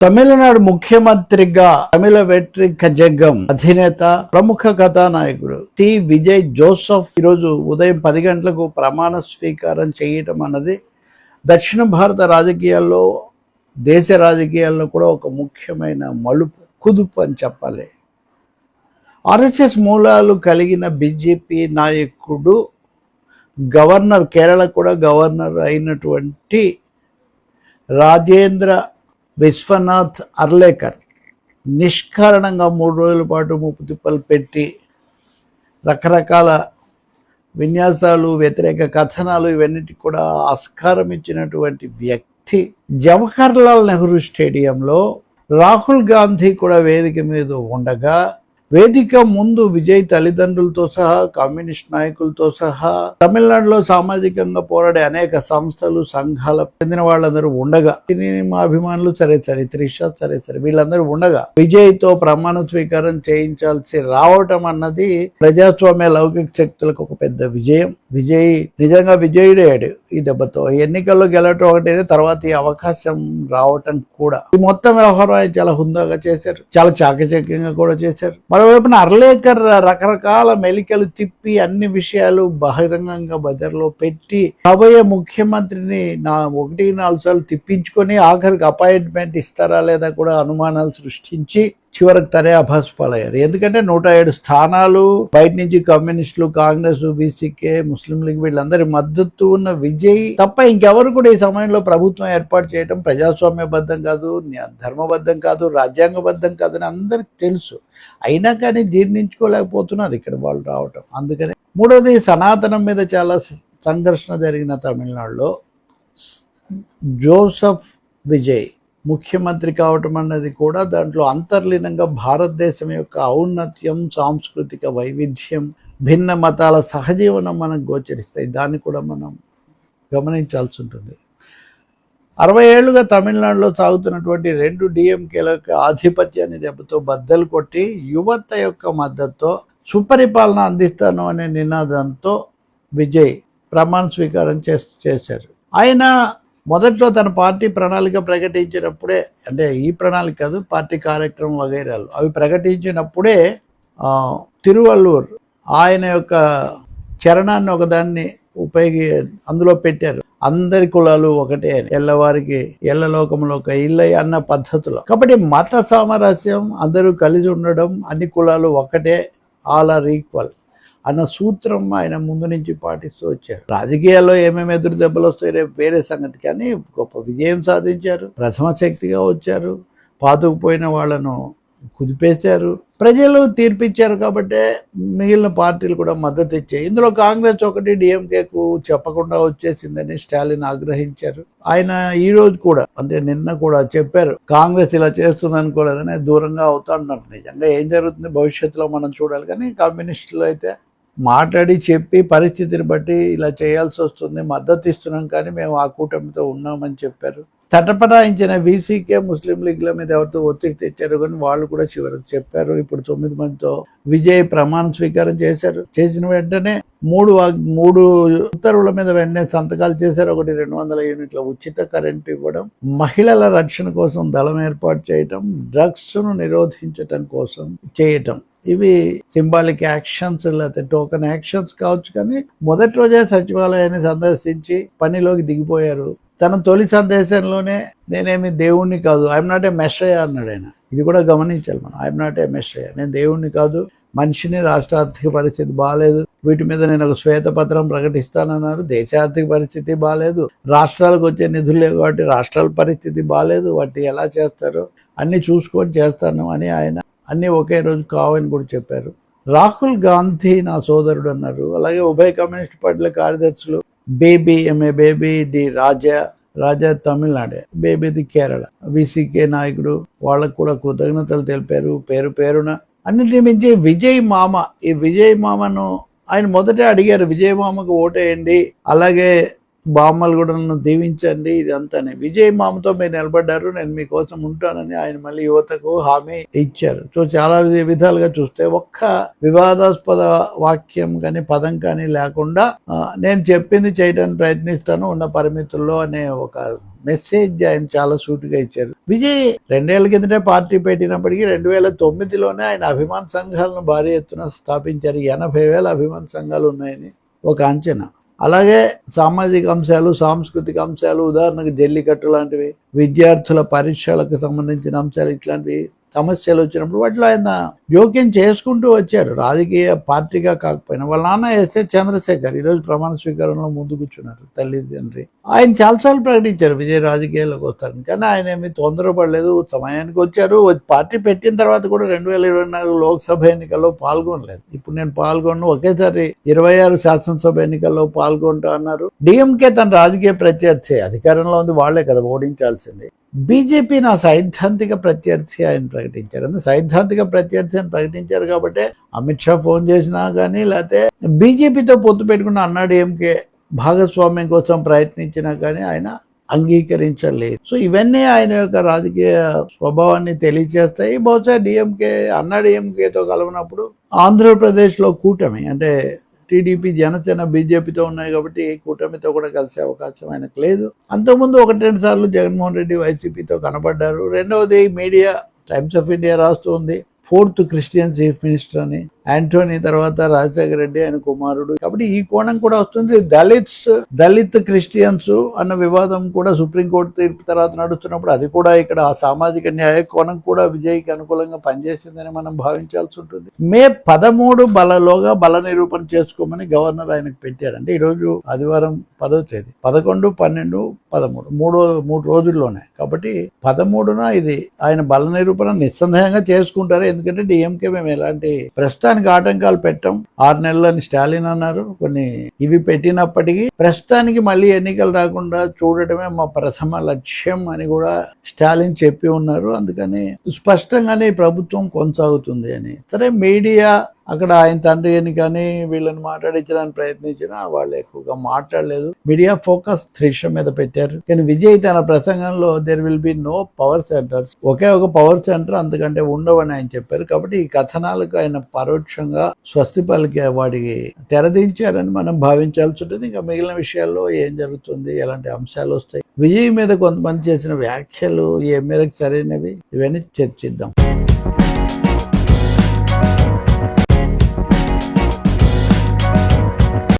తమిళనాడు ముఖ్యమంత్రిగా తమిళ వెట్రి కజగం అధినేత ప్రముఖ కథానాయకుడు టి విజయ్ జోసెఫ్ ఈరోజు ఉదయం 10 గంటలకు ప్రమాణ స్వీకారం చేయటం అన్నది దక్షిణ భారత రాజకీయాల్లో దేశ రాజకీయాల్లో కూడా ఒక ముఖ్యమైన మలుపు కుదుపు అని చెప్పాలి. ఆర్ఎస్ఎస్ మూలాలు కలిగిన బీజేపీ నాయకుడు గవర్నర్, కేరళ కూడా గవర్నర్ అయినటువంటి రాజేంద్ర విశ్వనాథ్ అర్లేకర్ నిష్కారణంగా 3 రోజుల పాటు ముప్పు తిప్పలు పెట్టి రకరకాల విన్యాసాలు, వ్యతిరేక కథనాలు ఇవన్నిటికి కూడా ఆస్కారం ఇచ్చినటువంటి వ్యక్తి జవహర్లాల్ నెహ్రూ స్టేడియంలో రాహుల్ గాంధీ కూడా వేదిక మీద ఉండగా వేదిక ముందు విజయ్ తల్లిదండ్రులతో సహా, కమ్యూనిస్ట్ నాయకులతో సహా, తమిళనాడులో సామాజికంగా పోరాడే అనేక సంస్థలు, సంఘాల చెందిన వాళ్ళందరూ ఉండగా, సినిమా అభిమానులు సరే త్రిష సరే వీళ్ళందరూ ఉండగా విజయ్తో ప్రమాణ స్వీకారం చేయించాల్సి రావటం అన్నది ప్రజాస్వామ్య లౌకిక శక్తులకు ఒక పెద్ద విజయం. విజయ్ నిజంగా విజయుడయ్యాడు ఈ దెబ్బతో. ఎన్నికల్లో గెలవటం ఒకటి, తర్వాత ఈ అవకాశం రావటం కూడా. ఈ మొత్తం వ్యవహారం ఆయన చాలా హుందాగా చేశారు, చాలా చాకచక్యంగా కూడా చేశారు. మరోవైపున అర్లేకర్ రకరకాల మెలికలు తిప్పి అన్ని విషయాలు బహిరంగంగా బజార్లో పెట్టి రాబోయే ముఖ్యమంత్రిని 1-4 సార్లు తిప్పించుకొని ఆఖరికి అపాయింట్మెంట్ ఇస్తారా లేదా కూడా అనుమానాలు సృష్టించి చివరికి తనే అభాస్పాలయ్యారు. ఎందుకంటే 107 స్థానాలు బయట నుంచి కమ్యూనిస్టులు, కాంగ్రెస్, బీసీకే, ముస్లిం లీగ్ వీళ్ళందరి మద్దతు ఉన్న విజయ్ తప్ప ఇంకెవరు కూడా ఈ సమయంలో ప్రభుత్వం ఏర్పాటు చేయడం ప్రజాస్వామ్యబద్ధం కాదు, ధర్మబద్ధం కాదు, రాజ్యాంగబద్ధం కాదని అందరికి తెలుసు. అయినా కానీ జీర్ణించుకోలేకపోతున్నారు ఇక్కడ వాళ్ళు రావటం. అందుకని మూడోది, సనాతనం మీద చాలా సంఘర్షణ జరిగిన తమిళనాడులో జోసెఫ్ విజయ్ ముఖ్యమంత్రి కావటం అన్నది కూడా దాంట్లో అంతర్లీనంగా భారతదేశం యొక్క ఔన్నత్యం, సాంస్కృతిక వైవిధ్యం, భిన్న మతాల సహజీవనం మనకు గోచరిస్తాయి. దాన్ని కూడా మనం గమనించాల్సి ఉంటుంది. 60 ఏళ్లుగా తమిళనాడులో సాగుతున్నటువంటి 2 డిఎంకేల యొక్క ఆధిపత్యాన్ని దెబ్బతో బద్దలు కొట్టి యువత యొక్క మద్దతుతో సుపరిపాలన అందిస్తాను అనే నినాదంతో విజయ్ ప్రమాణ స్వీకారం చేశారు. ఆయన మొదట్లో తన పార్టీ ప్రణాళిక ప్రకటించినప్పుడే, అంటే ఈ ప్రణాళిక కాదు, పార్టీ కార్యక్రమం వగైరాలు అవి ప్రకటించినప్పుడే తిరువల్లూర్ ఆయన యొక్క చరణాన్ని ఒకదాన్ని అందులో పెట్టారు. అందరి కులాలు ఒకటే, ఎల్లవారికి ఎల్లలోకంలో ఒక ఇల్లై అన్న పద్ధతిలో. కాబట్టి మత సామరస్యం, అందరూ కలిసి ఉండడం, అన్ని కులాలు ఒకటే, ఆల్ ఆర్ ఈక్వల్ అన్న సూత్రం ఆయన ముందు నుంచి పాటిస్తూ వచ్చారు. రాజకీయాల్లో ఏమేమి ఎదురు దెబ్బలు వస్తాయి రేపు వేరే సంగతి, కానీ గొప్ప విజయం సాధించారు, ప్రథమ శక్తిగా వచ్చారు, పాతుకుపోయిన వాళ్ళను కుదిపేశారు, ప్రజలు తీర్పిచ్చారు. కాబట్టి మిగిలిన పార్టీలు కూడా మద్దతు ఇచ్చాయి. ఇందులో కాంగ్రెస్ ఒకటి డిఎంకేకు చెప్పకుండా వచ్చేసిందని స్టాలిన్ ఆగ్రహించారు. ఆయన ఈ రోజు కూడా, అంటే నిన్న కూడా చెప్పారు, కాంగ్రెస్ ఇలా చేస్తుంది అనుకోలేదని, దూరంగా అవుతా ఉన్నారు. నిజంగా ఏం జరుగుతుంది భవిష్యత్తులో మనం చూడాలి. కానీ కమ్యూనిస్టులు అయితే మాట్లాడి చెప్పి పరిస్థితిని బట్టి ఇలా చేయాల్సి వస్తుంది, మద్దతు ఇస్తున్నాం కానీ మేము ఆ కూటమితో ఉన్నామని చెప్పారు. తటపటాయించిన వీసీకే, ముస్లిం లీగ్ల మీద ఎవరితో ఒత్తిడి తెచ్చారు కానీ వాళ్ళు కూడా చివరికి చెప్పారు. ఇప్పుడు 9 మందితో విజయ్ ప్రమాణ స్వీకారం చేశారు. చేసిన వెంటనే 3 ఉత్తర్వుల మీద వెంటనే సంతకాలు చేశారు. ఒకటి 200 యూనిట్ల ఉచిత కరెంటు ఇవ్వడం, మహిళల రక్షణ కోసం దళం ఏర్పాటు చేయటం, డ్రగ్స్ను నిరోధించటం కోసం చేయటం. ఇవి సింబాలిక్ యాక్షన్స్ లేకపోతే టోకెన్ యాక్షన్స్ కావచ్చు. కానీ మొదటి రోజే సచివాలయాన్ని సందర్శించి పనిలోకి దిగిపోయారు. తన తొలి సందేశంలోనే నేనేమి దేవుణ్ణి కాదు, ఐఎమ్ నాట్ ఏ మెస్సయ్య అన్నాడు ఆయన. ఇది కూడా గమనించాలి మనం. ఐఎమ్ నాట్ ఏ మెస్సయ్య, నేను దేవుణ్ణి కాదు, మనిషిని, రాష్ట్ర ఆర్థిక పరిస్థితి బాగాలేదు, వీటి మీద నేను ఒక శ్వేతపత్రం ప్రకటిస్తానన్నారు. దేశ ఆర్థిక పరిస్థితి బాగాలేదు, రాష్ట్రాలకు వచ్చే నిధులు లేవు కాబట్టి రాష్ట్రాల పరిస్థితి బాగాలేదు, వాటి ఎలా చేస్తారో అన్నీ చూసుకొని చేస్తాను అని ఆయన అన్నీ ఒకే రోజు కావని కూడా చెప్పారు. రాహుల్ గాంధీ నా సోదరుడు అన్నారు. అలాగే ఉభయ కమ్యూనిస్ట్ పార్టీల కార్యదర్శులు బేబీ డి రాజా తమిళనాడే, బేబీది కేరళ, వీసీకే నాయకుడు, వాళ్ళకు కూడా కృతజ్ఞతలు తెలిపారు పేరున. అన్నింటి మించి విజయ్ మామ, ఈ విజయ్ మామను ఆయన మొదటే అడిగారు, విజయ్ మామకు ఓటేయండి, అలాగే బామ్మలు కూడా నన్ను దీవించండి, ఇదంతానే. విజయ్ మామతో మీరు నిలబడ్డారు, నేను మీకోసం ఉంటానని ఆయన మళ్ళీ యువతకు హామీ ఇచ్చారు. సో చాలా విధాలుగా చూస్తే ఒక్క వివాదాస్పద వాక్యం కానీ పదం కానీ లేకుండా నేను చెప్పింది చేయడానికి ప్రయత్నిస్తాను ఉన్న పరిమితుల్లో అనే ఒక మెసేజ్ ఆయన చాలా సూటిగా ఇచ్చారు. విజయ్ 2 ఏళ్ల కిందటే పార్టీ పెట్టినప్పటికీ 2009లోనే ఆయన అభిమాన సంఘాలను భారీ ఎత్తున స్థాపించారు. 80,000 అభిమాన సంఘాలు ఉన్నాయని ఒక అంచనా. అలాగే సామాజిక అంశాలు, సాంస్కృతిక అంశాలు, ఉదాహరణకు జల్లికట్టు లాంటివి, విద్యార్థుల పరీక్షలకు సంబంధించిన అంశాలు, ఇట్లాంటివి సమస్యలు వచ్చినప్పుడు వాటిలో ఆయన జోక్యం చేసుకుంటూ వచ్చారు. రాజకీయ పార్టీగా కాకపోయినా వాళ్ళ నాన్న ఎస్ఏ చంద్రశేఖర్ ఈరోజు ప్రమాణ స్వీకారంలో ముందు కూర్చున్నారు, తల్లి తండ్రి. ఆయన చాలాసార్లు ప్రకటించారు విజయ్ రాజకీయాల్లోకి వస్తారని, కానీ ఆయన ఏమీ తొందరపడలేదు, సమయానికి వచ్చారు. పార్టీ పెట్టిన తర్వాత కూడా 2024 లోక్సభ ఎన్నికల్లో పాల్గొనలేదు. ఇప్పుడు నేను పాల్గొన్న ఒకేసారి 26 శాసనసభ ఎన్నికల్లో పాల్గొంటా అన్నారు. డిఎంకే తన రాజకీయ ప్రత్యర్థి, అధికారంలో ఉంది వాళ్ళే కదా ఓడించాల్సింది. బీజేపీ నా సైద్ధాంతిక ప్రత్యర్థి ఆయన ప్రకటించారు. అందుకే సైద్ధాంతిక ప్రత్యర్థి అని ప్రకటించారు కాబట్టి అమిత్ షా ఫోన్ చేసినా కానీ, లేకపోతే బీజేపీతో పొత్తు పెట్టుకున్న అన్నాడీఎంకే భాగస్వామ్యం కోసం ప్రయత్నించినా కానీ ఆయన అంగీకరించలేదు. సో ఇవన్నీ ఆయన యొక్క రాజకీయ స్వభావాన్ని తెలియజేస్తాయి. బహుశా డిఎంకే అన్నాడీఎంకేతో కలవనప్పుడు ఆంధ్రప్రదేశ్లో కూటమి అంటే టీడీపీ, జనసేన, బీజేపీతో ఉన్నాయి కాబట్టి కూటమితో కూడా కలిసే అవకాశం ఆయనకు లేదు. అంతకుముందు 1-2 సార్లు జగన్మోహన్ రెడ్డి వైసీపీతో కనబడ్డారు. రెండవది మీడియా టైమ్స్ ఆఫ్ ఇండియా రాస్తుంది 4th క్రిస్టియన్ చీఫ్ మినిస్టర్ అని. యాంటోనీ తర్వాత రాజశేఖర రెడ్డి ఆయన కుమారుడు, కాబట్టి ఈ కోణం కూడా వస్తుంది. దళిత్ క్రిస్టియన్స్ అన్న వివాదం కూడా సుప్రీంకోర్టు తీర్పు తర్వాత నడుస్తున్నప్పుడు అది కూడా ఇక్కడ ఆ సామాజిక న్యాయ కోణం కూడా విజయ్కి అనుకూలంగా పనిచేసిందని మనం భావించాల్సి ఉంటుంది. మే 13 బలలోగా బల నిరూపణ చేసుకోమని గవర్నర్ ఆయనకు పెట్టారు. అంటే ఈరోజు ఆదివారం 10వ తేదీ, 11, 12, 13 మూడు రోజుల్లోనే. కాబట్టి 13న ఇది ఆయన బల నిరూపణ నిస్సందేహంగా చేసుకుంటారు. ఎందుకంటే డిఎంకే మేము ఎలాంటి ప్రస్తుతానికి ఆటంకాలు పెట్టాం, 6 నెలలని స్టాలిన్ అన్నారు. కొన్ని ఇవి పెట్టినప్పటికీ ప్రస్తుతానికి మళ్ళీ ఎన్నికలు రాకుండా చూడటమే మా ప్రథమ లక్ష్యం అని కూడా స్టాలిన్ చెప్పి ఉన్నారు. అందుకని స్పష్టంగానే ప్రభుత్వం కొనసాగుతుంది అని. సరే, మీడియా అక్కడ ఆయన తండ్రిని కానీ వీళ్ళని మాట్లాడించడానికి ప్రయత్నించినా వాళ్ళు ఎక్కువగా మాట్లాడలేదు. మీడియా ఫోకస్ త్రిష మీద పెట్టారు. కానీ విజయ్ తన ప్రసంగంలో there will be no power centres, ఒకే ఒక పవర్ సెంటర్ అంతకంటే ఉండవని ఆయన చెప్పారు. కాబట్టి ఈ కథనాలకు ఆయన పరోక్షంగా స్వస్తి పలికి వాడికి తెరదించారని మనం భావించాల్సి ఉంటుంది. ఇంకా మిగిలిన విషయాల్లో ఏం జరుగుతుంది, ఎలాంటి అంశాలు వస్తాయి, విజయ్ మీద కొంతమంది చేసిన వ్యాఖ్యలు ఏ మేరకు సరైనవి, ఇవన్నీ చర్చిద్దాం.